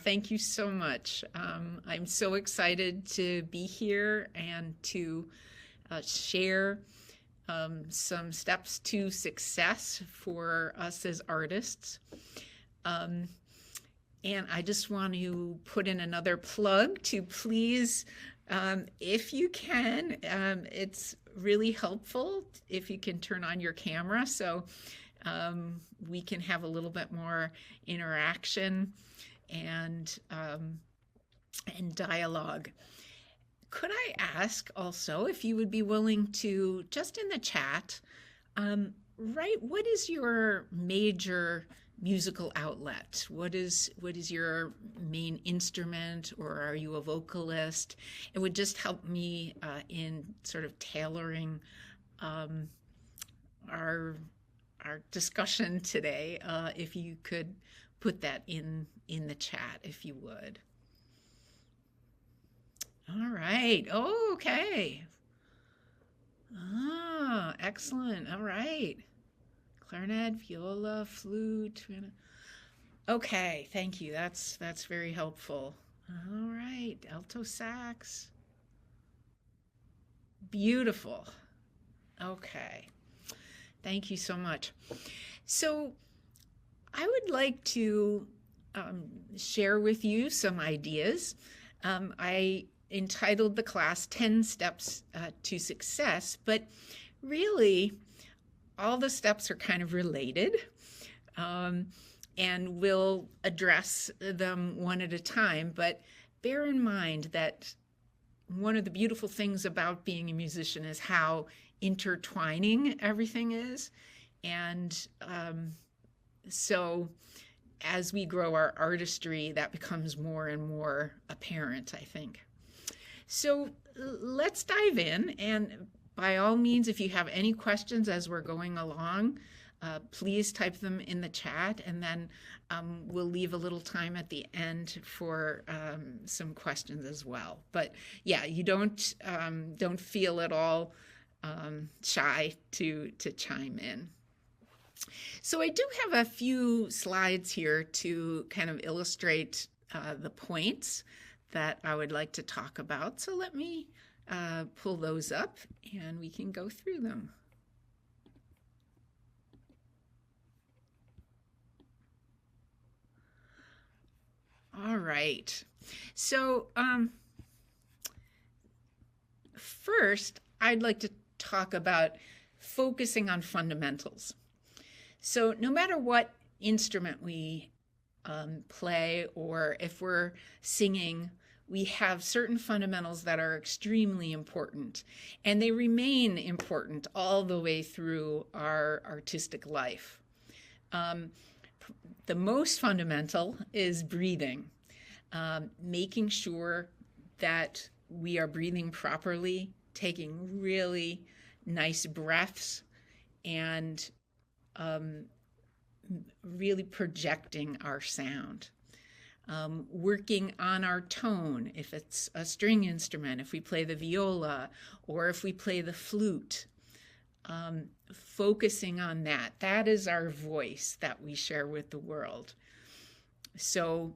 thank you so much. I'm so excited to be here and to share some steps to success for us as artists. Um, and I just want to put in another plug to please, if you can, it's really helpful if you can turn on your camera so we can have a little bit more interaction and dialogue. Could I ask also if you would be willing to, just in the chat, write what is your major musical outlet? What is your main instrument, or are you a vocalist? It would just help me in sort of tailoring our discussion today. If you could put that in the chat, if you would. All right. Oh, okay. Ah, excellent. All right. Clarinet, viola, flute. Okay, thank you. That's very helpful. All right, alto sax. Beautiful. Okay. Thank you so much. So I would like to share with you some ideas. I entitled the class 10 Steps to Success, but really all the steps are kind of related, and we'll address them one at a time. But bear in mind that one of the beautiful things about being a musician is how intertwining everything is. And so as we grow our artistry, that becomes more and more apparent, I think. So let's dive in, and by all means, if you have any questions as we're going along, please type them in the chat, and then we'll leave a little time at the end for some questions as well. But yeah, you don't feel at all shy to chime in. So I do have a few slides here to kind of illustrate the points that I would like to talk about. So let me pull those up and we can go through them. All right. So first, I'd like to talk about focusing on fundamentals. So no matter what instrument we play, or if we're singing, we have certain fundamentals that are extremely important, and they remain important all the way through our artistic life. The most fundamental is breathing, making sure that we are breathing properly, taking really nice breaths, and really projecting our sound. Working on our tone, if it's a string instrument, if we play the viola, or if we play the flute, focusing on that. That is our voice that we share with the world. So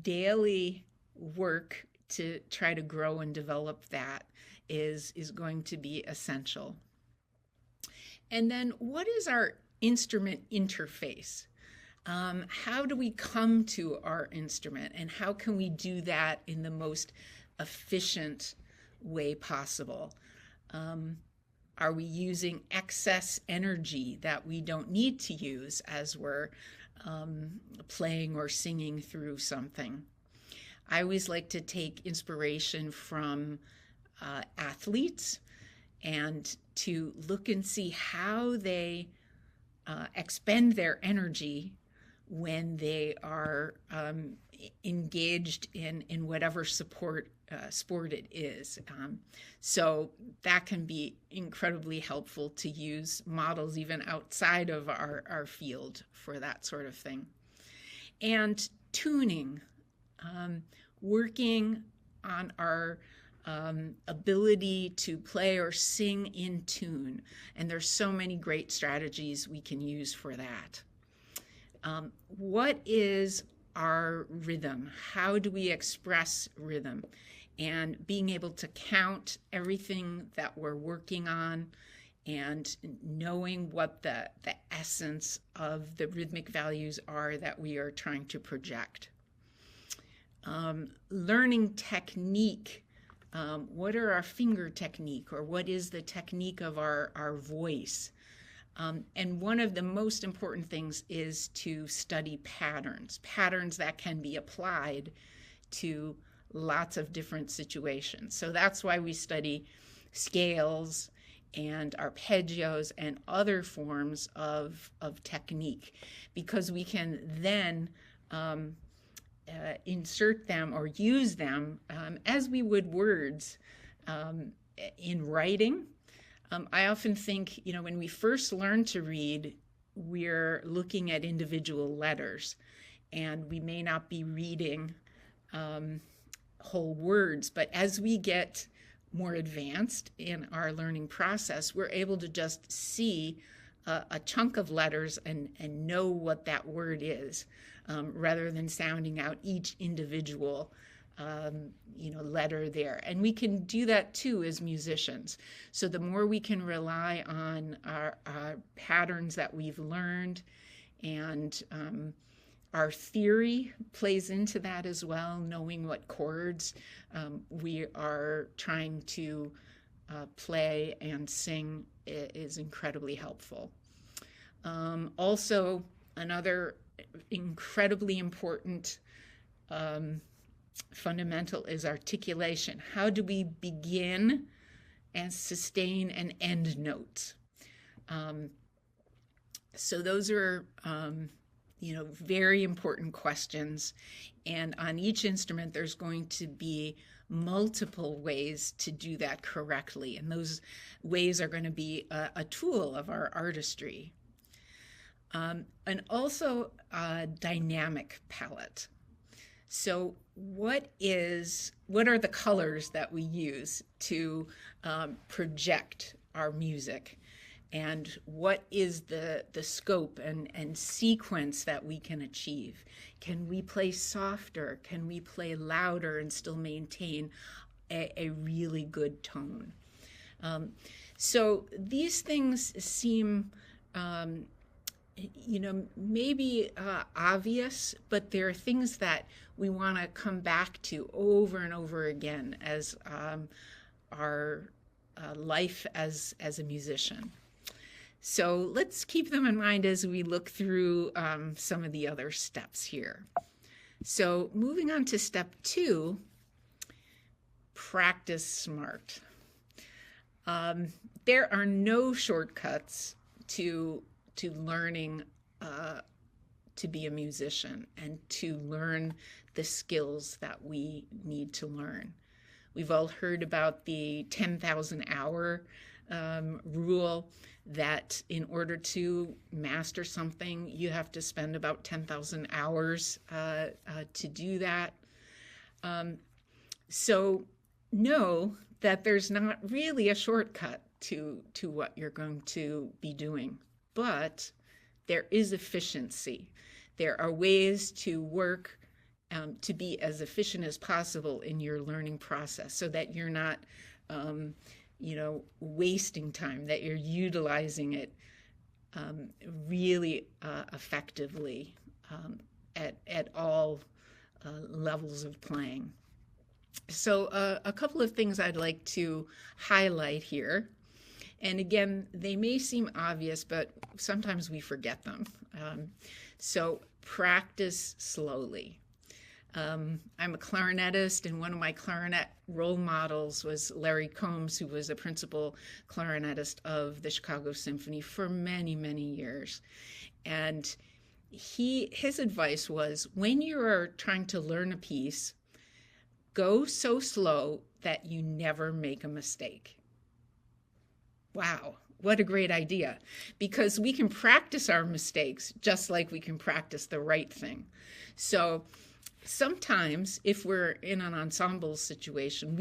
daily work to try to grow and develop that is going to be essential. And then what is our instrument interface? How do we come to our instrument, and how can we do that in the most efficient way possible? Are we using excess energy that we don't need to use as we're playing or singing through something? I always like to take inspiration from athletes and to look and see how they expend their energy when they are engaged in whatever sport it is. So that can be incredibly helpful to use models even outside of our field for that sort of thing. And tuning, working on our ability to play or sing in tune. And there's so many great strategies we can use for that. What is our rhythm? How do we express rhythm? And being able to count everything that we're working on and knowing what the essence of the rhythmic values are that we are trying to project. Learning technique. What are our finger technique, or what is the technique of our voice? And one of the most important things is to study patterns that can be applied to lots of different situations. So that's why we study scales and arpeggios and other forms of technique, because we can then insert them or use them as we would words in writing. I often think, when we first learn to read, we're looking at individual letters, and we may not be reading whole words. But as we get more advanced in our learning process, we're able to just see a chunk of letters and know what that word is, rather than sounding out each individual letter there. And we can do that too as musicians. So the more we can rely on our patterns that we've learned, and our theory plays into that as well, knowing what chords we are trying to play and sing is incredibly helpful. Also, another incredibly important fundamental is articulation. How do we begin and sustain and end notes? So those are very important questions. And on each instrument, there's going to be multiple ways to do that correctly. And those ways are going to be a tool of our artistry. And also a dynamic palette. So what are the colors that we use to project our music? And what is the scope and sequence that we can achieve? Can we play softer? Can we play louder and still maintain a really good tone? So these things seem maybe obvious, but there are things that we want to come back to over and over again as our life as a musician. So let's keep them in mind as we look through some of the other steps here. So moving on to step 2, practice smart. There are no shortcuts to learning to be a musician and to learn the skills that we need to learn. We've all heard about the 10,000 hour rule, that in order to master something, you have to spend about 10,000 hours to do that. So know that there's not really a shortcut to what you're going to be doing, but there is efficiency. There are ways to work to be as efficient as possible in your learning process, so that you're not wasting time, that you're utilizing it really effectively at all levels of playing. So a couple of things I'd like to highlight here. And again, they may seem obvious, but sometimes we forget them. So practice slowly. I'm a clarinetist, and one of my clarinet role models was Larry Combs, who was a principal clarinetist of the Chicago Symphony for many, many years. And his advice was, when you are trying to learn a piece, go so slow that you never make a mistake. Wow, what a great idea. Because we can practice our mistakes just like we can practice the right thing. So sometimes if we're in an ensemble situation,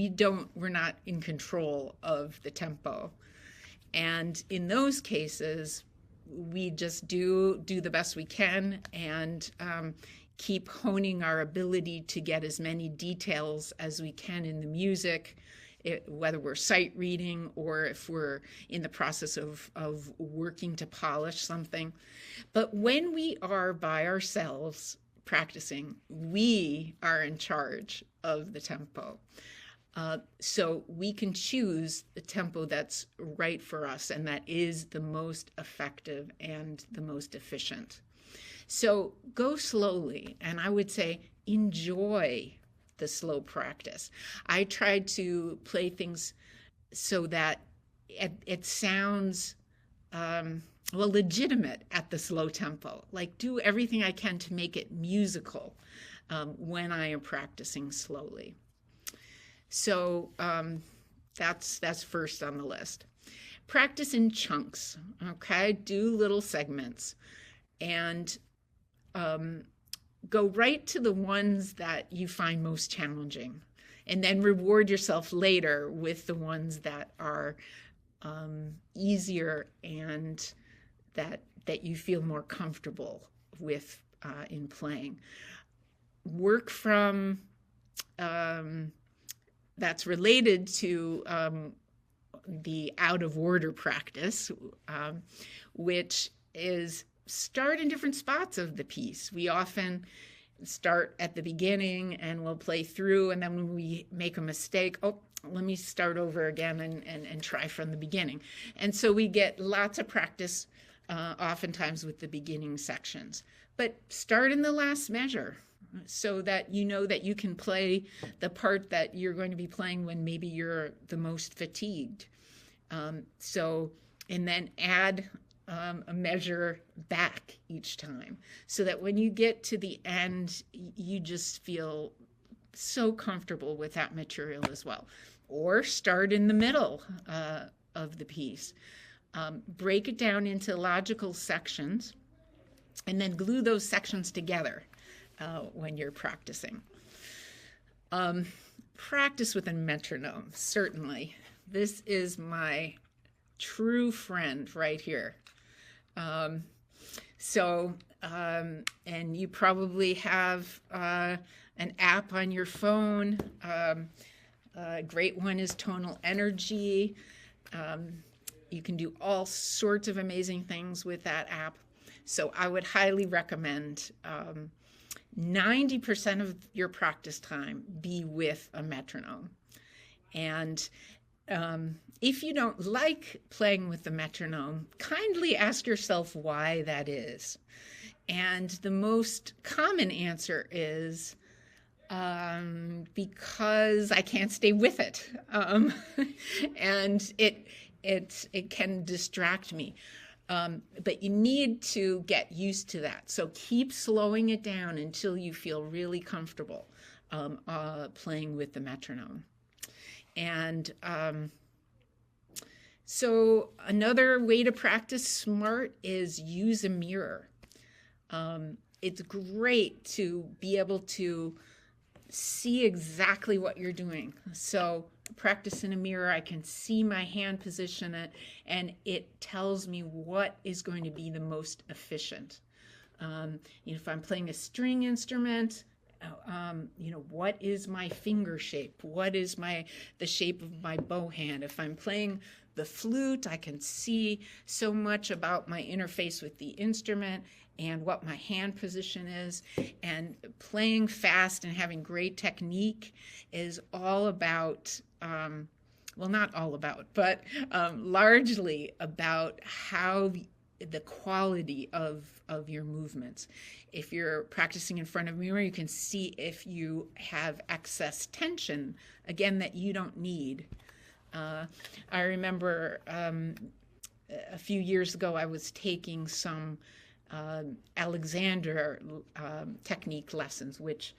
we're not in control of the tempo. And in those cases, we just do the best we can and keep honing our ability to get as many details as we can in the music, whether we're sight reading or if we're in the process of working to polish something. But when we are by ourselves practicing, we are in charge of the tempo. So we can choose the tempo that's right for us and that is the most effective and the most efficient. So go slowly, and I would say enjoy the slow practice. I tried to play things so that it sounds legitimate at the slow tempo. Like, do everything I can to make it musical when I am practicing slowly. So that's first on the list. Practice in chunks, okay? Do little segments and go right to the ones that you find most challenging, and then reward yourself later with the ones that are easier and that you feel more comfortable with in playing. Work from that's related to the out of order practice, which is start in different spots of the piece. We often start at the beginning and we'll play through, and then when we make a mistake, let me start over again and try from the beginning. And so we get lots of practice oftentimes with the beginning sections. But start in the last measure so that you know that you can play the part that you're going to be playing when maybe you're the most fatigued. And then add a measure back each time so that when you get to the end, you just feel so comfortable with that material as well. Or start in the middle of the piece. Break it down into logical sections and then glue those sections together when you're practicing. Practice with a metronome, certainly. This is my true friend right here. And you probably have an app on your phone. A great one is Tonal Energy. You can do all sorts of amazing things with that app. So I would highly recommend 90% of your practice time be with a metronome. And if you don't like playing with the metronome, kindly ask yourself why that is. And the most common answer is because I can't stay with it. And it can distract me. But you need to get used to that. So keep slowing it down until you feel really comfortable playing with the metronome. And so another way to practice smart is use a mirror. It's great to be able to see exactly what you're doing. So practice in a mirror, I can see my hand position it, and it tells me what is going to be the most efficient. If I'm playing a string instrument, what is my finger shape? What is the shape of my bow hand? If I'm playing the flute, I can see so much about my interface with the instrument and what my hand position is. And playing fast and having great technique is all about, not all about, but largely about how the quality of your movements. If you're practicing in front of a mirror, you can see if you have excess tension, again, that you don't need. I remember a few years ago, I was taking some Alexander technique lessons, which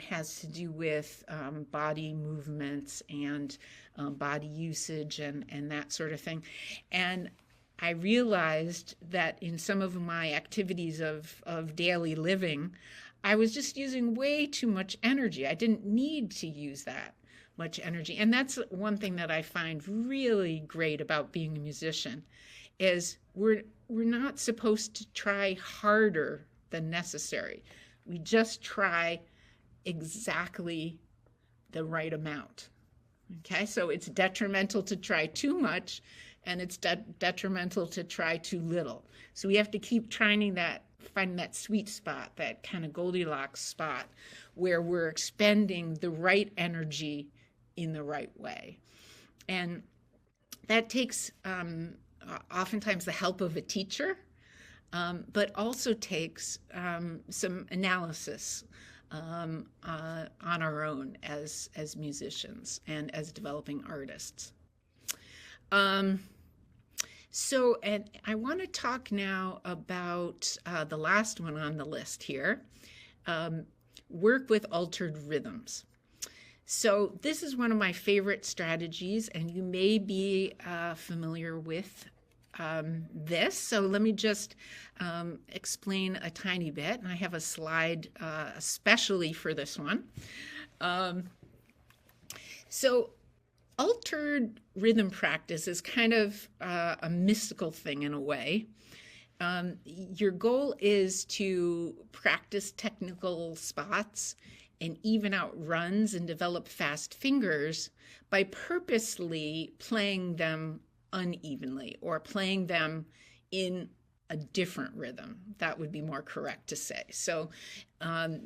has to do with body movements and body usage and that sort of thing. And I realized that in some of my activities of daily living, I was just using way too much energy. I didn't need to use that much energy. And that's one thing that I find really great about being a musician, is we're not supposed to try harder than necessary. We just try exactly the right amount. Okay, so it's detrimental to try too much, and it's detrimental to try too little. So we have to keep trying that, find that sweet spot, that kind of Goldilocks spot where we're expending the right energy in the right way. And that takes oftentimes the help of a teacher, but also takes some analysis on our own as musicians and as developing artists. So, and I want to talk now about the last one on the list here, work with altered rhythms. So this is one of my favorite strategies, and you may be familiar with this. So let me just explain a tiny bit. And I have a slide especially for this one. So altered rhythm practice is kind of a mystical thing in a way. Your goal is to practice technical spots and even out runs and develop fast fingers by purposely playing them unevenly or playing them in a different rhythm. That would be more correct to say. So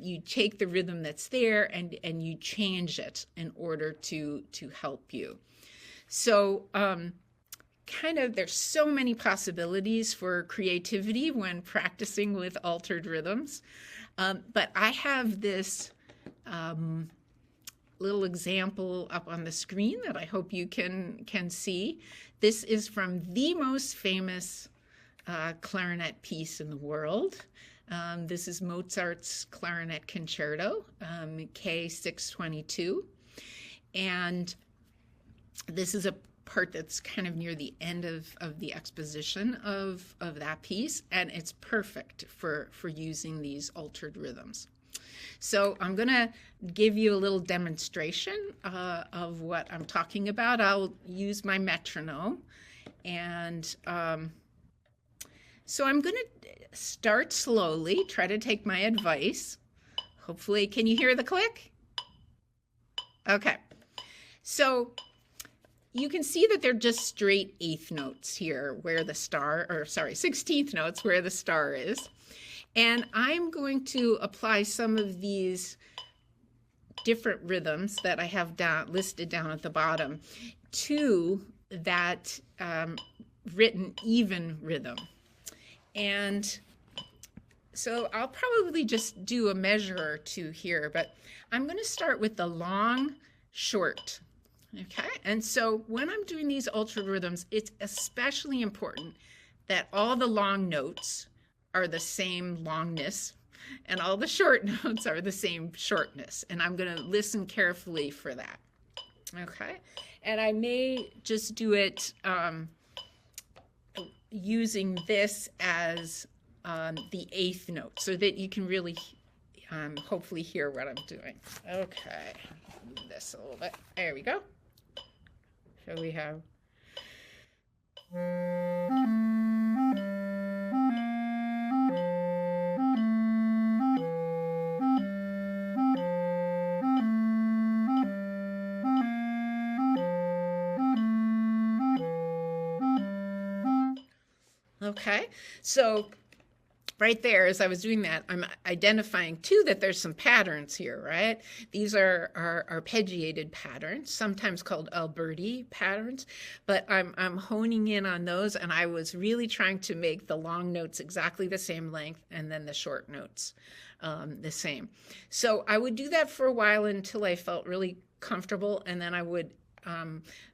you take the rhythm that's there and you change it in order to help you. So kind of there's so many possibilities for creativity when practicing with altered rhythms. But I have this little example up on the screen that I hope you can see. This is from the most famous clarinet piece in the world. This is Mozart's Clarinet Concerto, K622. And this is a part that's kind of near the end of the exposition of that piece, and it's perfect for using these altered rhythms. So I'm going to give you a little demonstration of what I'm talking about. I'll use my metronome. And so I'm going to start slowly, try to take my advice. Hopefully, can you hear the click? Okay. So you can see that they're just straight eighth notes here where the star, or sorry, 16th notes where the star is. And I'm going to apply some of these different rhythms that I have listed down at the bottom to that written even rhythm. And so I'll probably just do a measure or two here, but I'm going to start with the long, short. Okay, and so when I'm doing these altered rhythms, it's especially important that all the long notes are the same longness and all the short notes are the same shortness. And I'm going to listen carefully for that. Okay, and I may just do it using this as the eighth note so that you can really hopefully hear what I'm doing. Okay, move this a little bit. There we go. So we have okay, so right there, as I was doing that, I'm identifying too that there's some patterns here, right? These are arpeggiated patterns, sometimes called Alberti patterns, but I'm honing in on those, and I was really trying to make the long notes exactly the same length and then the short notes the same. So I would do that for a while until I felt really comfortable, and then I would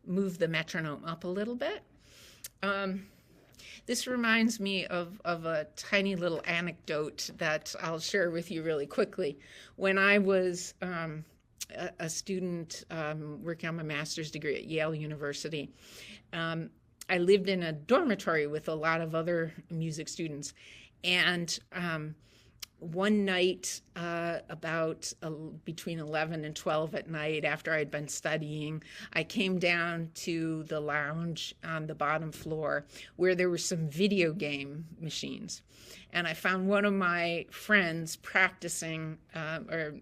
move the metronome up a little bit. This reminds me of a tiny little anecdote that I'll share with you really quickly. When I was a student working on my master's degree at Yale University, I lived in a dormitory with a lot of other music students. And one night about between 11 and 12 at night after I'd been studying, I came down to the lounge on the bottom floor where there were some video game machines. And I found one of my friends practicing or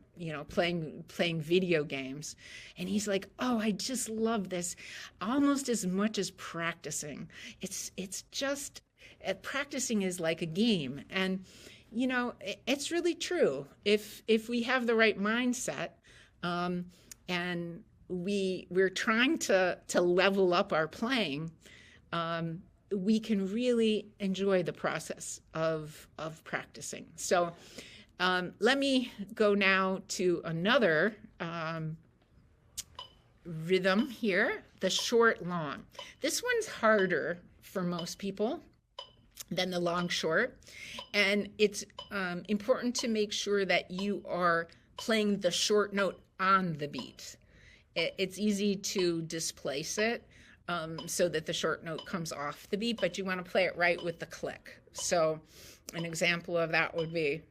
playing video games, and he's like, "Oh, I just love this almost as much as practicing. It's just practicing is like a game." And it's really true. If we have the right mindset, and we're trying to level up our playing, we can really enjoy the process of practicing. So let me go now to another rhythm here, the short long. This one's harder for most people than the long short, and it's important to make sure that you are playing the short note on the beat. It's easy to displace it so that the short note comes off the beat, but you want to play it right with the click. So an example of that would be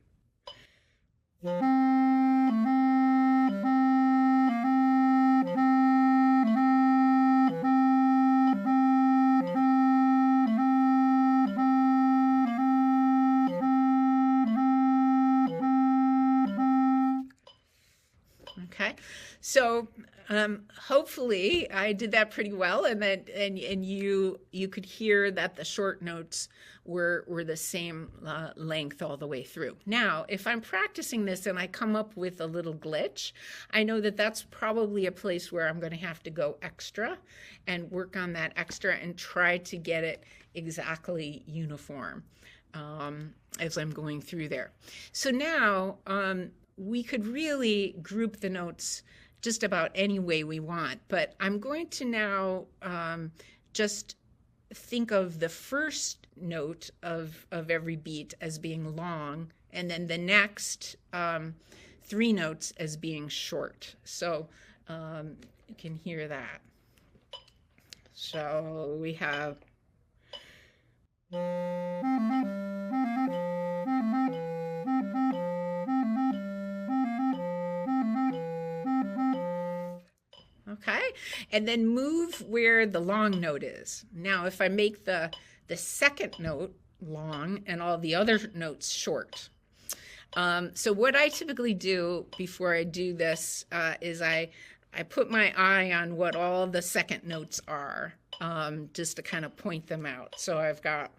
okay. So hopefully I did that pretty well, and you could hear that the short notes were the same length all the way through. Now, if I'm practicing this and I come up with a little glitch, I know that that's probably a place where I'm going to have to go extra and work on that extra and try to get it exactly uniform as I'm going through there. So now we could really group the notes just about any way we want, but I'm going to now just think of the first note of every beat as being long, and then the next three notes as being short. So you can hear that. So we have okay, and then move where the long note is. Now, if I make the second note long and all the other notes short. So what I typically do before I do this is I put my eye on what all the second notes are, just to kind of point them out. So I've got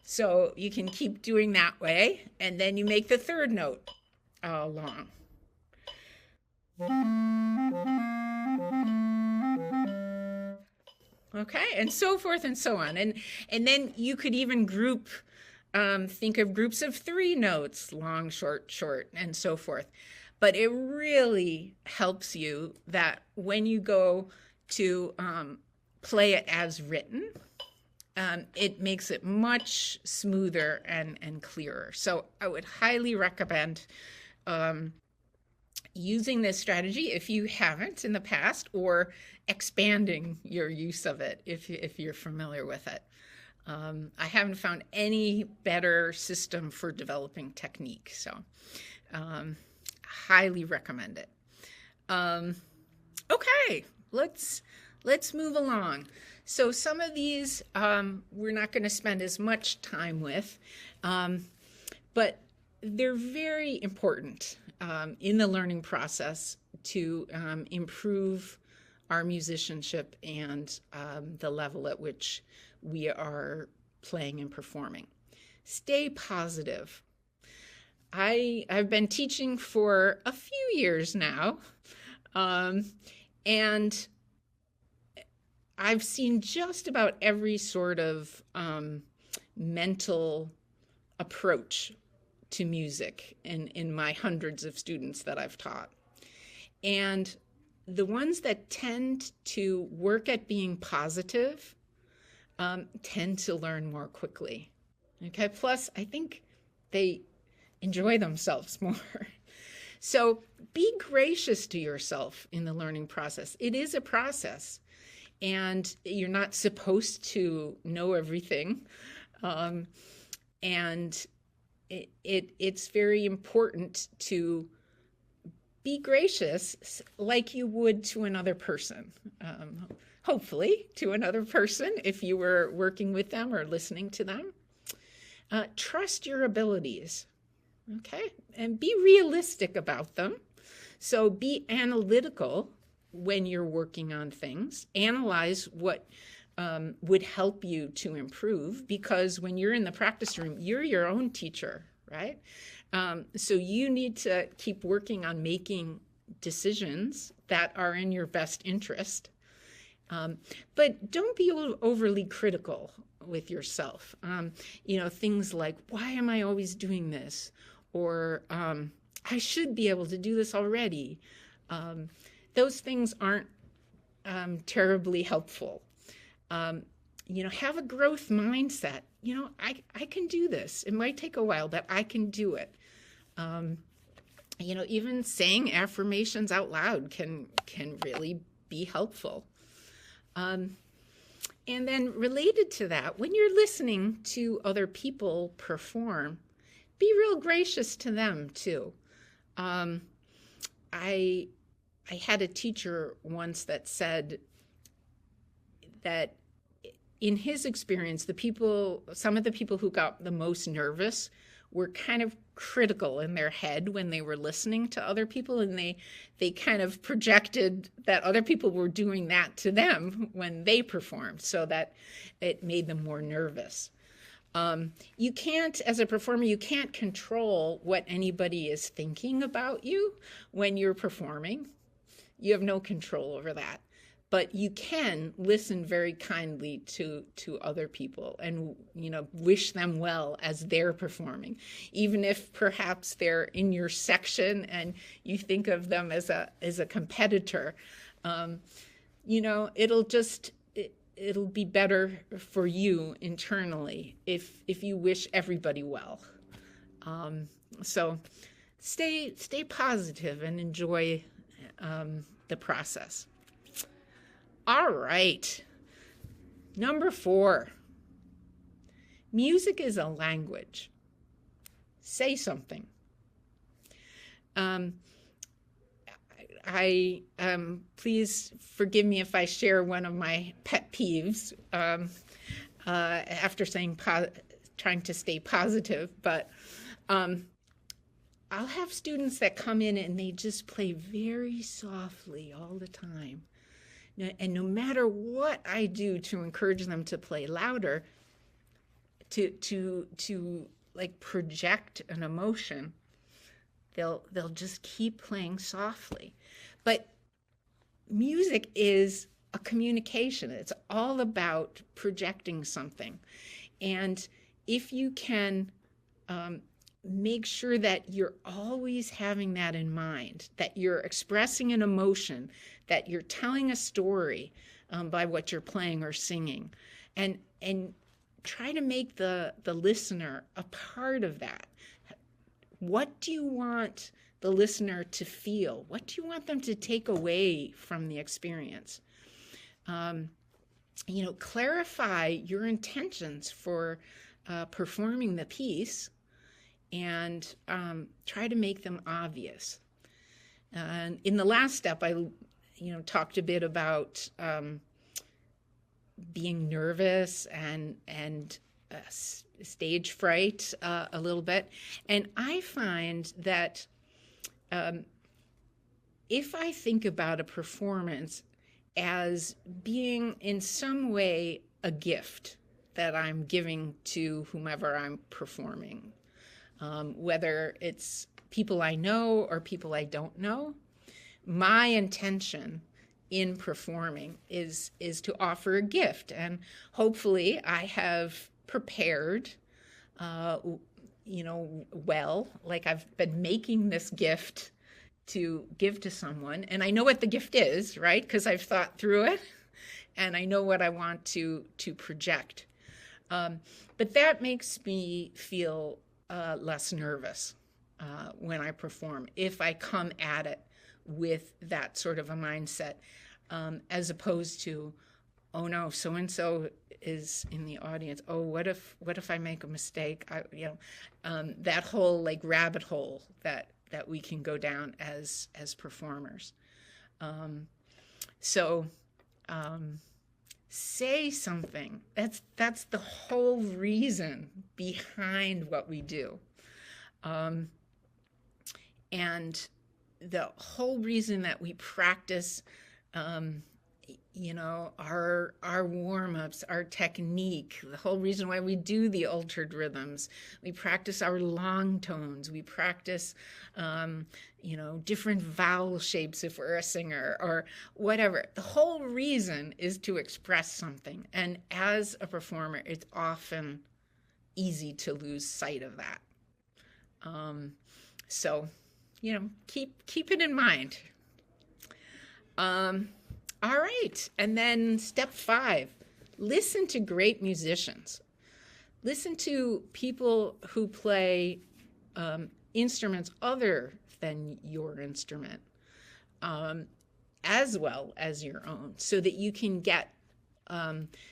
so you can keep doing that way, and then you make the third note long. Okay, and so forth and so on. And then you could even group, think of groups of three notes, long, short, short, and so forth. But it really helps you that when you go to play it as written, it makes it much smoother and clearer. So I would highly recommend using this strategy if you haven't in the past, or expanding your use of it if you're familiar with it. I haven't found any better system for developing technique, so highly recommend it. Okay, let's move along. So some of these we're not going to spend as much time with, but they're very important in the learning process to improve our musicianship and the level at which we are playing and performing. Stay positive. I've been teaching for a few years now, and I've seen just about every sort of mental approach to music in my hundreds of students that I've taught. And the ones that tend to work at being positive tend to learn more quickly. Okay, plus I think they enjoy themselves more. So be gracious to yourself in the learning process. It is a process, and you're not supposed to know everything. And it's very important to be gracious like you would to another person. Hopefully to another person if you were working with them or listening to them. Trust your abilities, okay? And be realistic about them. So be analytical when you're working on things. Analyze what would help you to improve, because when you're in the practice room, you're your own teacher, right? So you need to keep working on making decisions that are in your best interest. But don't be overly critical with yourself. Things like, why am I always doing this? Or I should be able to do this already. Those things aren't terribly helpful. Have a growth mindset. I can do this. It might take a while, but I can do it. Even saying affirmations out loud can really be helpful. And then related to that, when you're listening to other people perform, be real gracious to them too. I had a teacher once that said that in his experience, some of the people who got the most nervous were kind of critical in their head when they were listening to other people, and they kind of projected that other people were doing that to them when they performed, so that it made them more nervous. You can't, as a performer, you can't control what anybody is thinking about you when you're performing. You have no control over that. But you can listen very kindly to other people and, wish them well as they're performing, even if perhaps they're in your section and you think of them as a competitor. It'll be better for you internally if you wish everybody well. So stay positive and enjoy the process. All right. Number 4, music is a language. Say something. Please forgive me if I share one of my pet peeves after saying trying to stay positive, but I'll have students that come in and they just play very softly all the time. And no matter what I do to encourage them to play louder, to like project an emotion, they'll just keep playing softly. But music is a communication. It's all about projecting something. And if you can make sure that you're always having that in mind, that you're expressing an emotion, that you're telling a story by what you're playing or singing, and try to make the listener a part of that. What do you want the listener to feel? What do you want them to take away from the experience? Clarify your intentions for performing the piece, and try to make them obvious. And in the last step, I talked a bit about being nervous and stage fright a little bit. And I find that if I think about a performance as being in some way a gift that I'm giving to whomever I'm performing, whether it's people I know or people I don't know, my intention in performing is to offer a gift. And hopefully I have prepared, well, like I've been making this gift to give to someone. And I know what the gift is, right? Because I've thought through it and I know what I want to project. But that makes me feel less nervous. when I perform, if I come at it with that sort of a mindset, as opposed to, oh no, so and so is in the audience. Oh, what if I make a mistake? That whole like rabbit hole that we can go down as performers. So say something. That's the whole reason behind what we do. And the whole reason that we practice, our warm-ups, our technique, the whole reason why we do the altered rhythms, we practice our long tones, we practice, different vowel shapes if we're a singer or whatever. The whole reason is to express something. And as a performer, it's often easy to lose sight of that. So, keep it in mind. All right. And then step 5, listen to great musicians. Listen to people who play instruments other than your instrument, as well as your own, so that you can get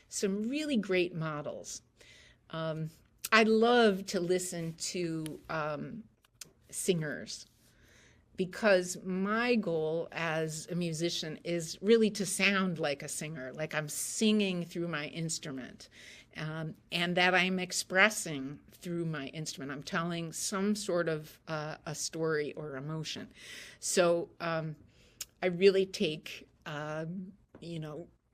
some really great models. I love to listen to singers, because my goal as a musician is really to sound like a singer, like I'm singing through my instrument, and that I'm expressing through my instrument. I'm telling some sort of a story or emotion. So I really take,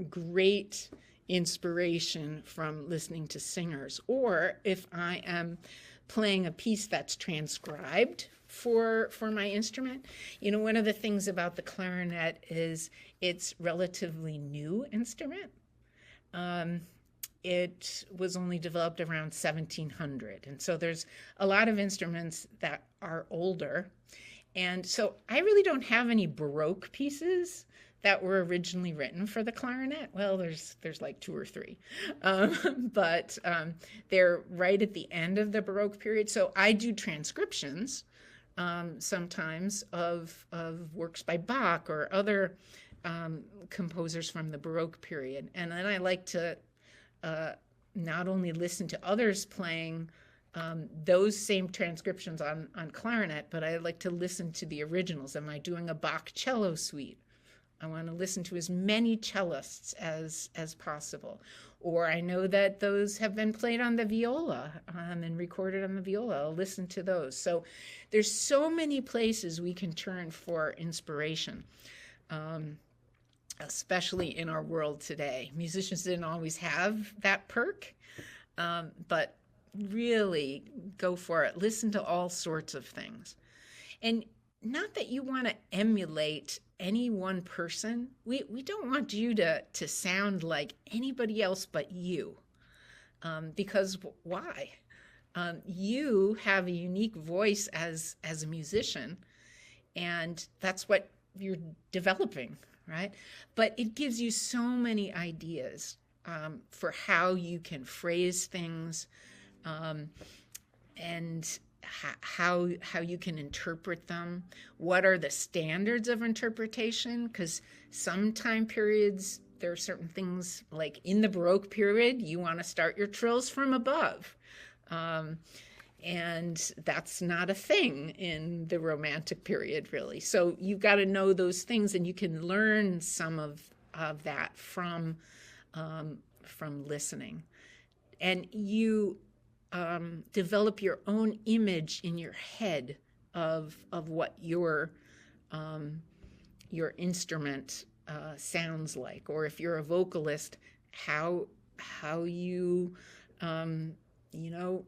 great inspiration from listening to singers. Or if I am playing a piece that's transcribed for my instrument, one of the things about the clarinet is it's relatively new instrument. It was only developed around 1700, and so there's a lot of instruments that are older, and so I really don't have any Baroque pieces that were originally written for the clarinet. Well, there's like 2 or 3, but they're right at the end of the Baroque period. So I do transcriptions sometimes of works by Bach or other composers from the Baroque period, and then I like to not only listen to others playing those same transcriptions on clarinet, but I like to listen to the originals. Am I doing a Bach cello suite? I want to listen to as many cellists as possible. Or I know that those have been played on the viola and recorded on the viola. I'll listen to those. So there's so many places we can turn for inspiration, especially in our world today. Musicians didn't always have that perk, but really go for it. Listen to all sorts of things. And not that you want to emulate any one person. We don't want you to sound like anybody else but you, because why? You have a unique voice as a musician, and that's what you're developing, right? But it gives you so many ideas for how you can phrase things, and how you can interpret them. What are the standards of interpretation? Because some time periods, there are certain things, like in the Baroque period, you want to start your trills from above. And that's not a thing in the Romantic period, really. So you've got to know those things, and you can learn some of that from listening. And you develop your own image in your head of what your instrument sounds like, or if you're a vocalist, how you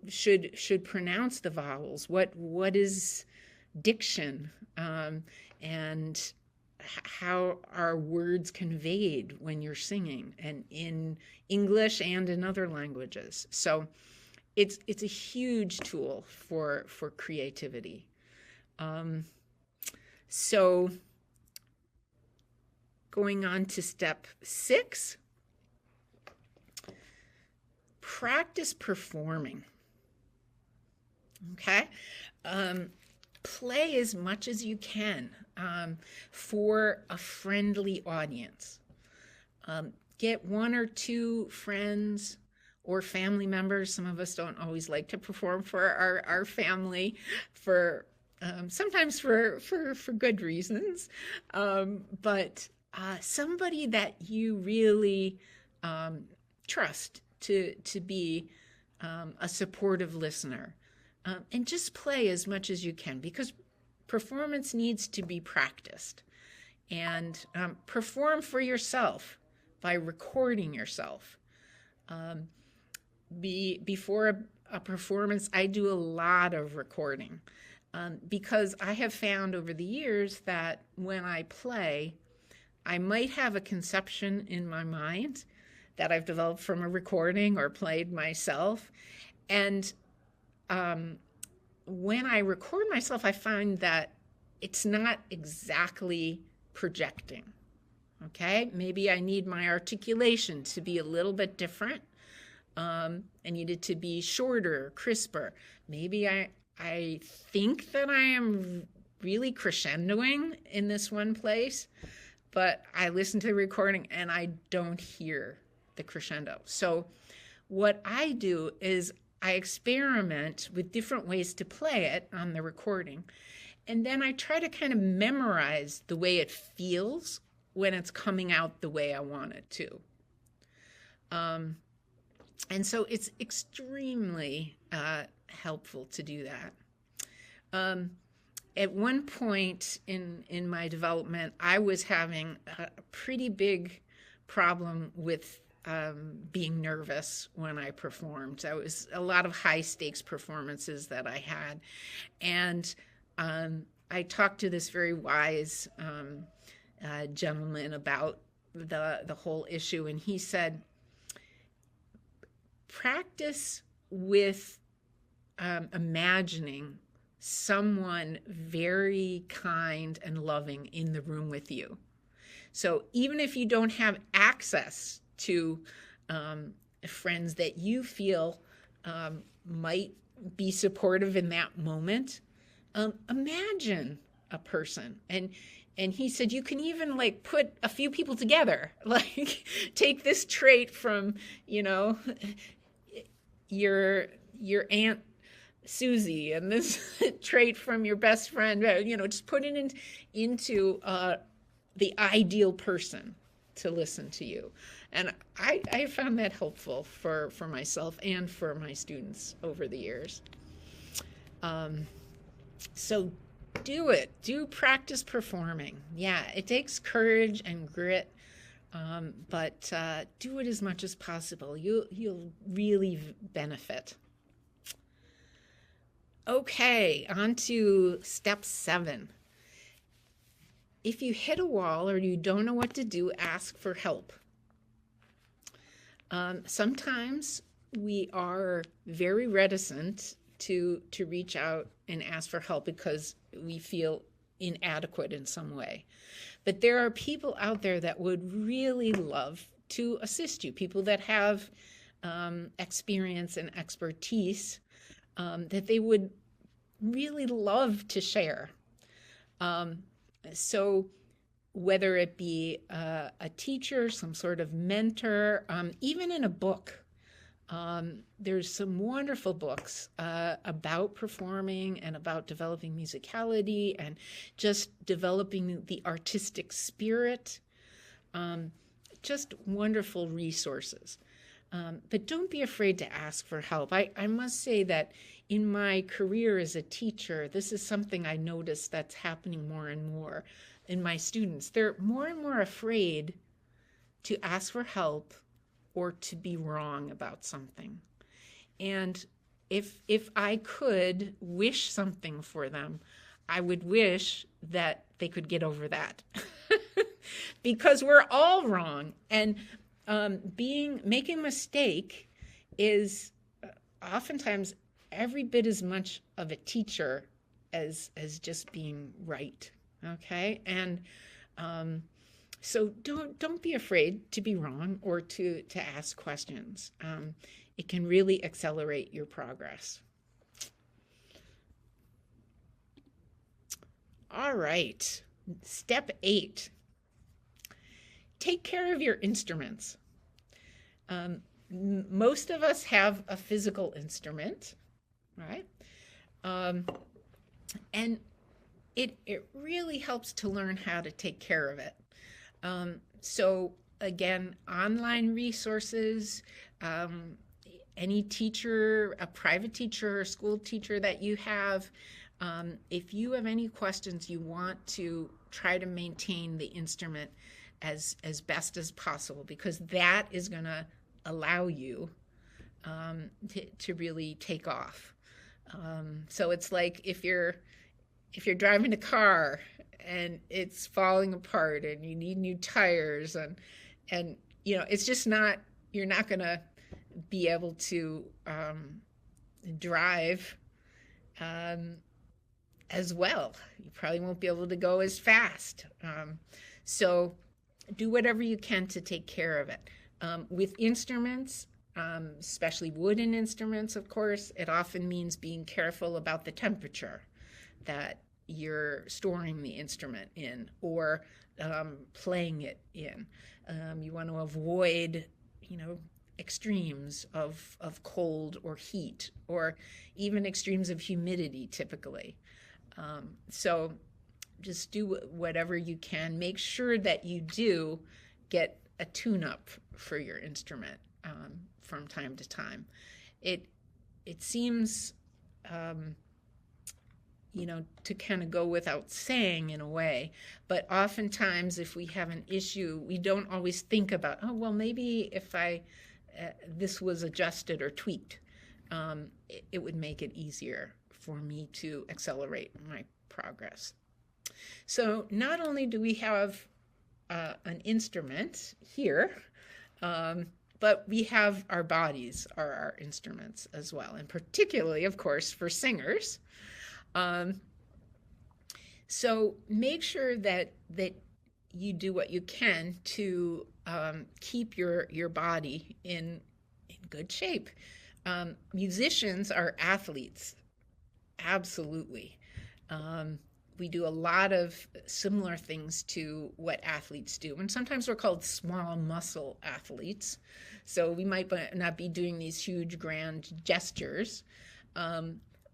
should pronounce the vowels. What is diction, and how are words conveyed when you're singing, and in English and in other languages. So it's a huge tool for creativity. So going on to step 6, practice performing. Okay? play as much as you can for a friendly audience. Get one or two friends or family members. Some of us don't always like to perform for our family, for sometimes for good reasons, but somebody that you really trust to be a supportive listener, and just play as much as you can, because performance needs to be practiced. And perform for yourself by recording yourself. Before a performance, I do a lot of recording, because I have found over the years that when I play, I might have a conception in my mind that I've developed from a recording or played myself. And when I record myself, I find that it's not exactly projecting. Okay, maybe I need my articulation to be a little bit different. I need it to be shorter, crisper. Maybe I think that I am really crescendoing in this one place, but I listen to the recording and I don't hear the crescendo. So what I do is I experiment with different ways to play it on the recording. And then I try to kind of memorize the way it feels when it's coming out the way I want it to. And so it's extremely helpful to do that. At one point in my development, I was having a pretty big problem with being nervous when I performed. It was a lot of high stakes performances that I had. And I talked to this very wise gentleman about the whole issue, and he said, practice with imagining someone very kind and loving in the room with you. So even if you don't have access to friends that you feel might be supportive in that moment, imagine a person. And he said, you can even like put a few people together, like take this trait from, your Aunt Susie and this trait from your best friend, just put it into the ideal person to listen to you. And I found that helpful for myself and for my students over the years. So do practice performing. Yeah, it takes courage and grit, but do it as much as possible. You'll really benefit. Okay, on to step 7. If you hit a wall or you don't know what to do, ask for help. Sometimes we are very reticent to reach out and ask for help because we feel inadequate in some way. But there are people out there that would really love to assist you, people that have experience and expertise that they would really love to share. So whether it be a teacher, some sort of mentor, even in a book, there's some wonderful books about performing and about developing musicality and just developing the artistic spirit. Just wonderful resources. But don't be afraid to ask for help. I must say that in my career as a teacher, this is something I noticed that's happening more and more in my students. They're more and more afraid to ask for help or to be wrong about something. And if I could wish something for them, I would wish that they could get over that. Because we're all wrong. And making a mistake is oftentimes every bit as much of a teacher as just being right. Okay? And so don't be afraid to be wrong or to ask questions. It can really accelerate your progress. All right. Step 8, take care of your instruments. Most of us have a physical instrument, right? Um, and it really helps to learn how to take care of it. So again, online resources, any teacher, a private teacher or school teacher that you have, if you have any questions, you want to try to maintain the instrument as best as possible, because that is going to allow you to really take off. So it's like if you're driving a car and it's falling apart and you need new tires, and it's just not, you're not going to be able to drive as well. You probably won't be able to go as fast. So do whatever you can to take care of it. With instruments, especially wooden instruments, of course, it often means being careful about the temperature that you're storing the instrument in, or playing it in. You want to avoid, extremes of cold or heat, or even extremes of humidity typically. So just do whatever you can. Make sure that you do get a tune-up for your instrument from time to time. It seems to kind of go without saying in a way, but oftentimes if we have an issue, we don't always think about, oh, well, maybe if this was adjusted or tweaked, it would make it easier for me to accelerate my progress. So not only do we have an instrument here, but we have our bodies are our instruments as well, and particularly, of course, for singers. So make sure that you do what you can to keep your body in good shape. Musicians are athletes, absolutely. We do a lot of similar things to what athletes do, and sometimes we're called small muscle athletes. So we might not be doing these huge grand gestures,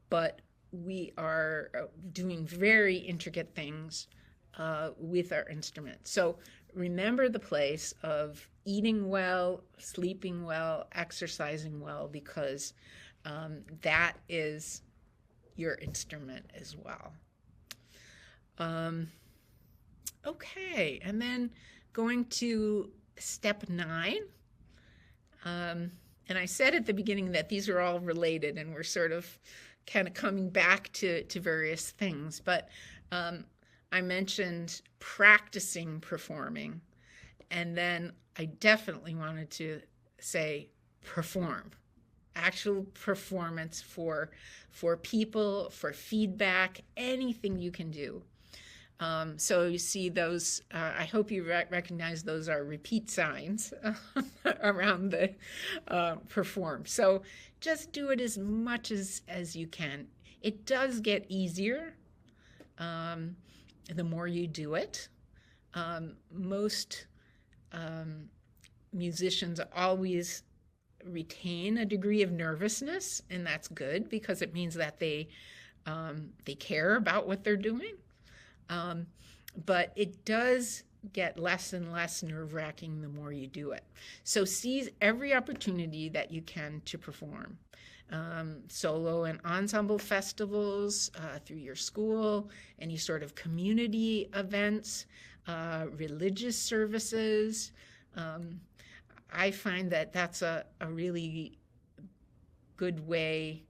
but we are doing very intricate things with our instrument. So remember the place of eating well, sleeping well, exercising well, because that is your instrument as well. Okay, and then going to step 9. And I said at the beginning that these are all related, and we're sort of kind of coming back to various things. But I mentioned practicing performing, and then I definitely wanted to say perform. Actual performance for people, for feedback, anything you can do. So you see those, I hope you recognize those are repeat signs around the perform. So just do it as much as you can. It does get easier the more you do it. Most musicians always retain a degree of nervousness, and that's good because it means that they care about what they're doing. But it does get less and less nerve-wracking the more you do it. So seize every opportunity that you can to perform. Solo and ensemble festivals through your school, any sort of community events, religious services. I find that that's a really good way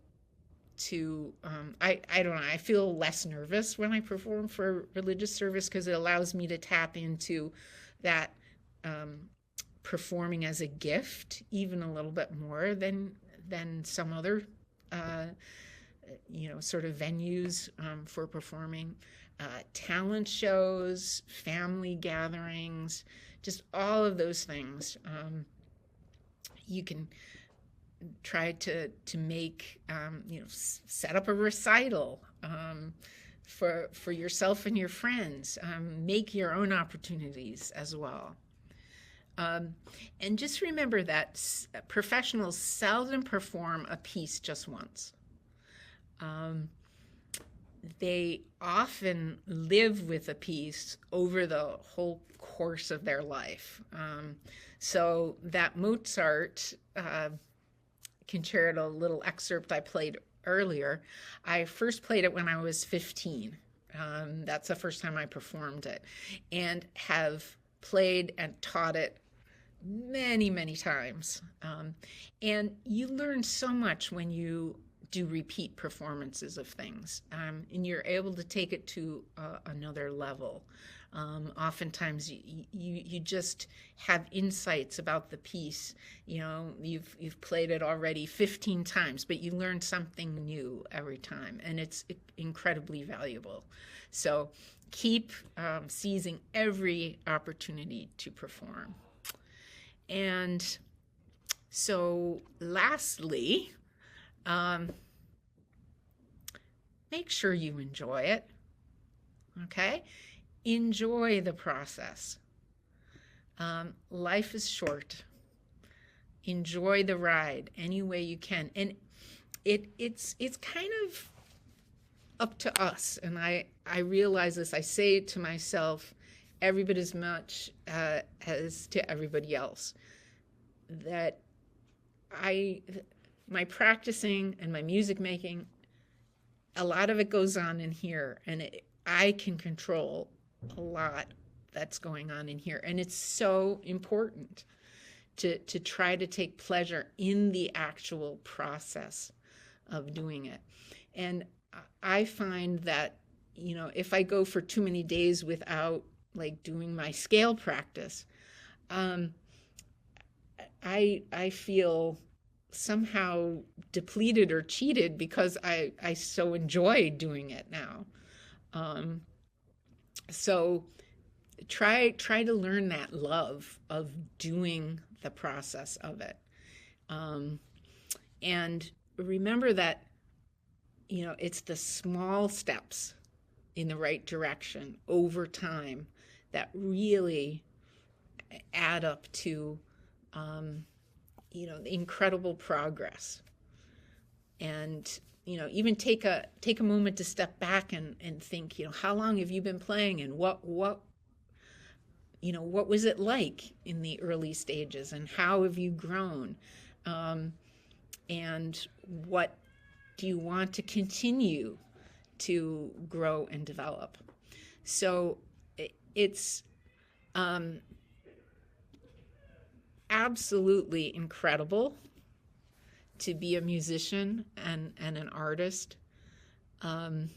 to, I don't know, I feel less nervous when I perform for religious service because it allows me to tap into that performing as a gift even a little bit more than some other sort of venues for performing. Talent shows, family gatherings, just all of those things. You can try to make, set up a recital, for yourself and your friends. Make your own opportunities as well. And just remember that professionals seldom perform a piece just once. They often live with a piece over the whole course of their life. So that Mozart concerto, little excerpt I played earlier, I first played it when I was 15. That's the first time I performed it, and have played and taught it many, many times. And you learn so much when you do repeat performances of things, and you're able to take it to another level. Oftentimes you just have insights about the piece. You know, you've played it already 15 times, but you learn something new every time, and it's incredibly valuable. So keep seizing every opportunity to perform. And so lastly, make sure you enjoy it, okay? Enjoy the process. Life is short. Enjoy the ride any way you can. And it's kind of up to us. And I realize this. I say it to myself every bit as much as to everybody else. That my practicing and my music making, a lot of it goes on in here, and I can control a lot that's going on in here. And it's so important to try to take pleasure in the actual process of doing it. And I find that, you know, if I go for too many days without like doing my scale practice, I feel somehow depleted or cheated because I so enjoy doing it now. So try to learn that love of doing the process of it. And remember that, you know, it's the small steps in the right direction over time that really add up to, you know, incredible progress. And, you know, even take a moment to step back and think, you know, how long have you been playing, and what you know, what was it like in the early stages, and how have you grown, and what do you want to continue to grow and develop? So it's absolutely incredible to be a musician and an artist, and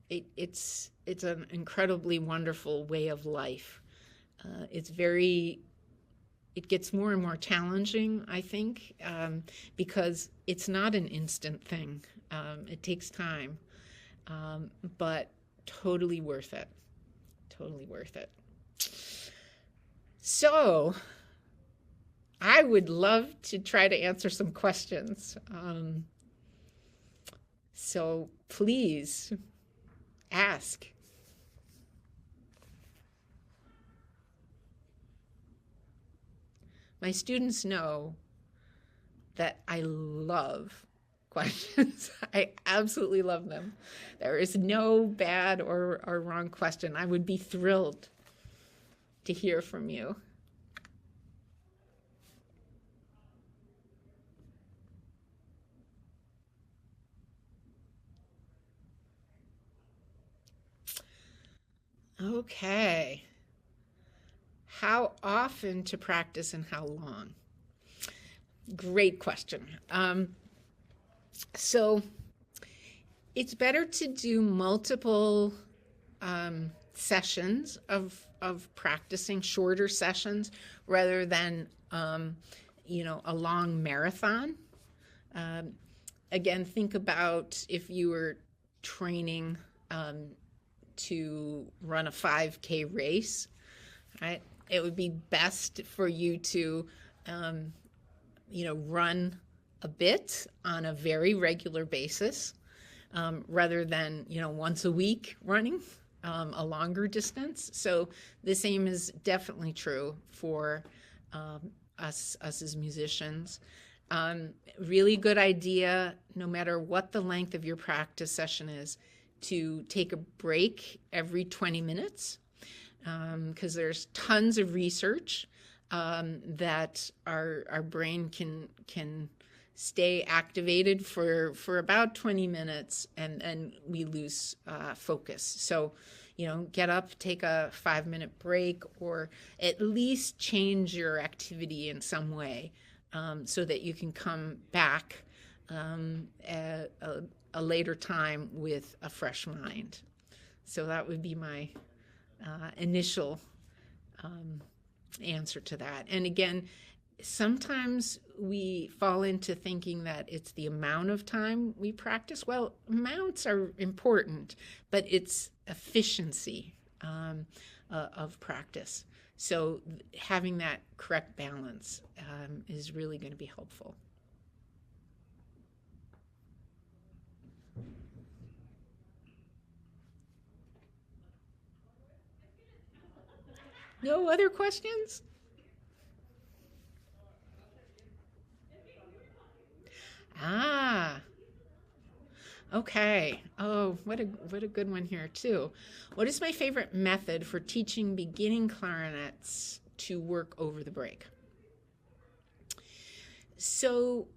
it's an incredibly wonderful way of life. It gets more and more challenging, I think, because it's not an instant thing. It takes time, but totally worth it. Totally worth it. So I would love to try to answer some questions. So please ask. My students know that I love questions. I absolutely love them. There is no bad or wrong question. I would be thrilled to hear from you. Okay. How often to practice and how long? Great question. So it's better to do multiple sessions of practicing, shorter sessions, rather than you know, a long marathon. Again, think about if you were training to run a 5K race, right? It would be best for you to, you know, run a bit on a very regular basis, rather than, once a week running a longer distance. So the same is definitely true for us as musicians. Really good idea, no matter what the length of your practice session is, to take a break every 20 minutes, because there's tons of research that our brain can stay activated for about 20 minutes, and we lose focus. So, get up, take a 5-minute break, or at least change your activity in some way, so that you can come back at a later time with a fresh mind. So that would be my initial answer to that. And again, sometimes we fall into thinking that it's the amount of time we practice. Well, amounts are important, but it's efficiency of practice. So having that correct balance is really going to be helpful. No other questions? Ah, okay. Oh, what a good one here too. What is my favorite method for teaching beginning clarinets to work over the break? So,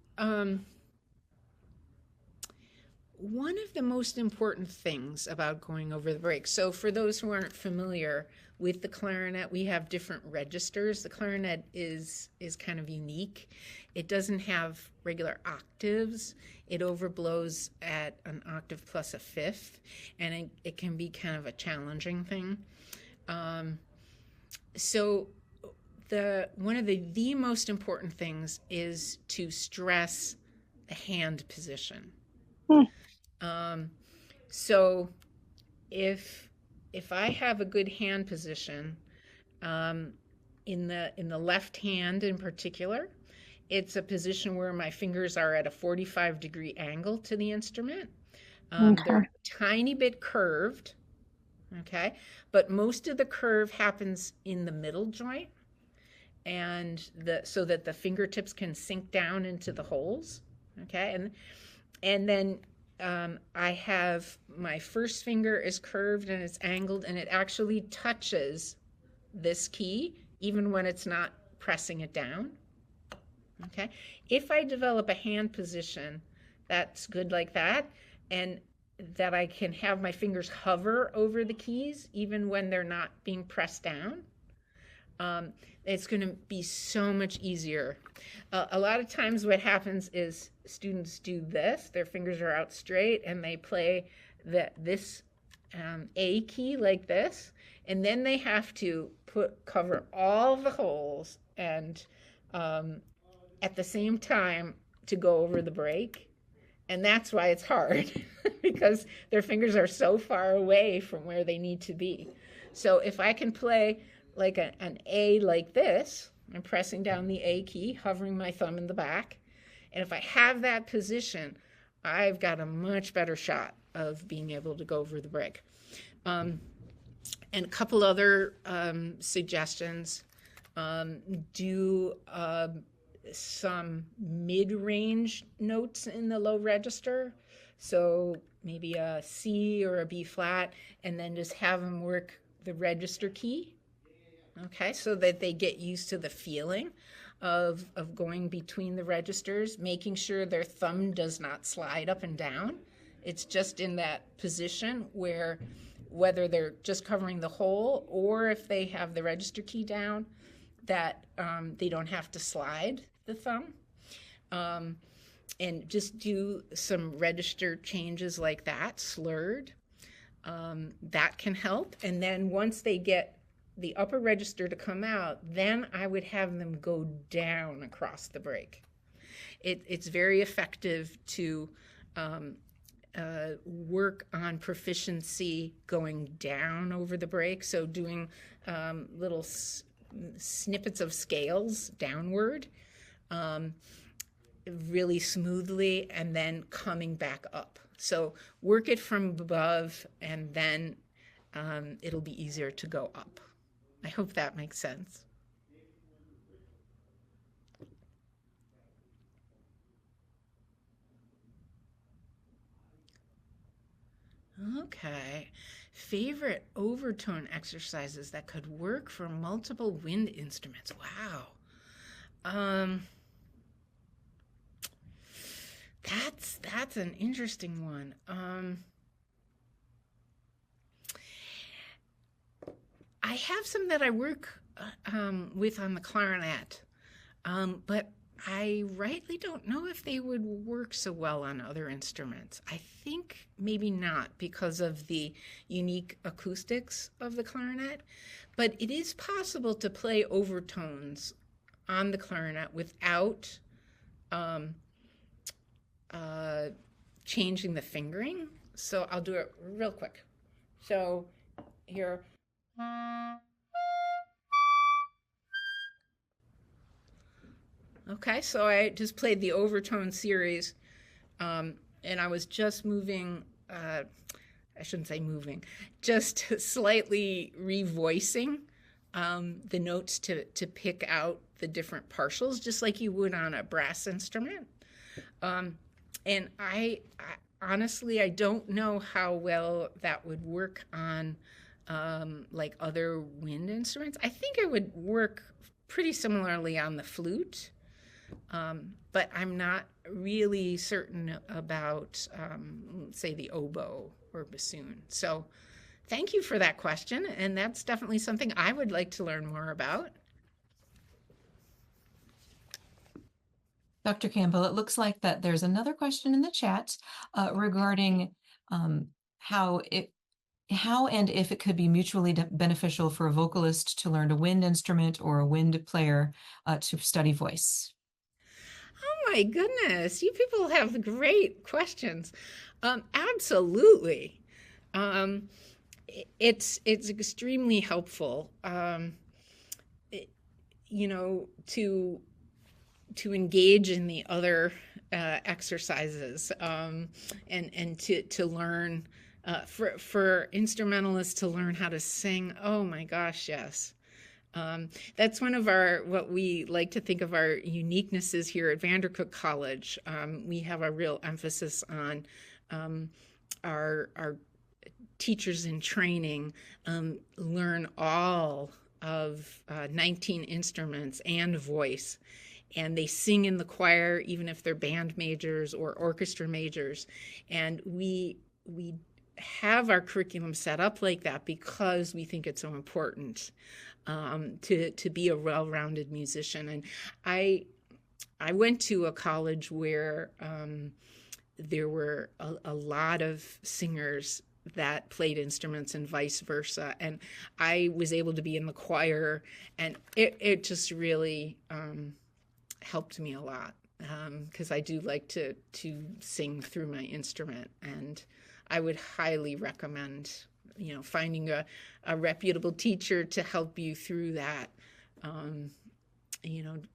one of the most important things about going over the break, so for those who aren't familiar with the clarinet, we have different registers. The clarinet is kind of unique. It doesn't have regular octaves. It overblows at an octave plus a fifth, and it can be kind of a challenging thing. So one of the most important things is to stress the hand position. So if I have a good hand position, in the left hand in particular, it's a position where my fingers are at a 45-degree angle to the instrument. They're a tiny bit curved, okay? But most of the curve happens in the middle joint, and so that the fingertips can sink down into the holes, okay? And then I have my first finger is curved and it's angled, and it actually touches this key even when it's not pressing it down. Okay. If I develop a hand position that's good like that, and that I can have my fingers hover over the keys even when they're not being pressed down, it's going to be so much easier. A lot of times what happens is students do this, their fingers are out straight, and they play this A key like this, and then they have to cover all the holes and at the same time to go over the break. And that's why it's hard, because their fingers are so far away from where they need to be. So if I can play like an A like this, I'm pressing down the A key, hovering my thumb in the back, and if I have that position, I've got a much better shot of being able to go over the break. And a couple other suggestions. Do some mid-range notes in the low register. So maybe a C or a B flat, and then just have them work the register key. Okay, so that they get used to the feeling of going between the registers, making sure their thumb does not slide up and down. It's just in that position where, whether they're just covering the hole or if they have the register key down, that they don't have to slide the thumb. And just do some register changes like that, slurred. That can help. And then once they get the upper register to come out, then I would have them go down across the break. It's very effective to work on proficiency going down over the break. So doing little snippets of scales downward really smoothly, and then coming back up So work it from above, and then it'll be easier to go up. I hope that makes sense. Okay. Favorite overtone exercises that could work for multiple wind instruments. Wow. Um, that's an interesting one. I have some that I work with on the clarinet, but I rightly don't know if they would work so well on other instruments. I think maybe not because of the unique acoustics of the clarinet, but it is possible to play overtones on the clarinet without um, uh, changing the fingering. So I'll do it real quick. So here. Okay, so I just played the overtone series, and I was just moving, I shouldn't say moving, just slightly revoicing the notes to pick out the different partials, just like you would on a brass instrument. Um, and I honestly, I don't know how well that would work on like other wind instruments. I think it would work pretty similarly on the flute, but I'm not really certain about, say, the oboe or bassoon. So thank you for that question, and that's definitely something I would like to learn more about. Dr. Campbell, it looks like that there's another question in the chat regarding um, how and if it could be mutually beneficial for a vocalist to learn a wind instrument or a wind player to study voice. Oh my goodness, you people have great questions. Absolutely. Um, it's extremely helpful, it, you know, to engage in the other exercises, and to learn, for instrumentalists to learn how to sing. Oh my gosh, yes. That's one of what we like to think of our uniquenesses here at Vandercook College. We have a real emphasis on our teachers in training learn all of 19 instruments and voice. And they sing in the choir, even if they're band majors or orchestra majors. And we have our curriculum set up like that because we think it's so important to be a well-rounded musician. And I went to a college where there were a lot of singers that played instruments and vice versa. And I was able to be in the choir, and it just really helped me a lot, because I do like to sing through my instrument. And I would highly recommend, finding a reputable teacher to help you through that,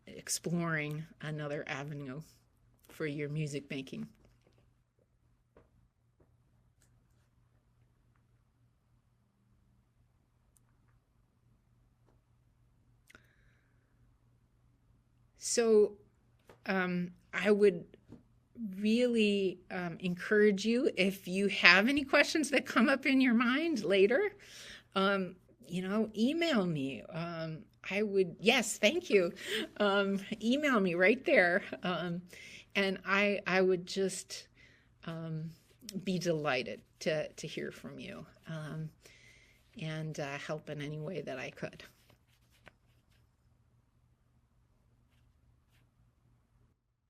exploring another avenue for your music making. So I would really encourage you, if you have any questions that come up in your mind later, email me. Yes, thank you. Email me right there. And I would just be delighted to hear from you, and help in any way that I could.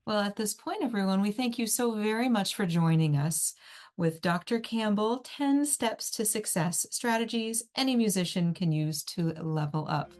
Well, at this point, everyone, we thank you so very much for joining us with Dr. Campbell, 10 Steps to Success, Strategies Any Musician Can Use to Level Up.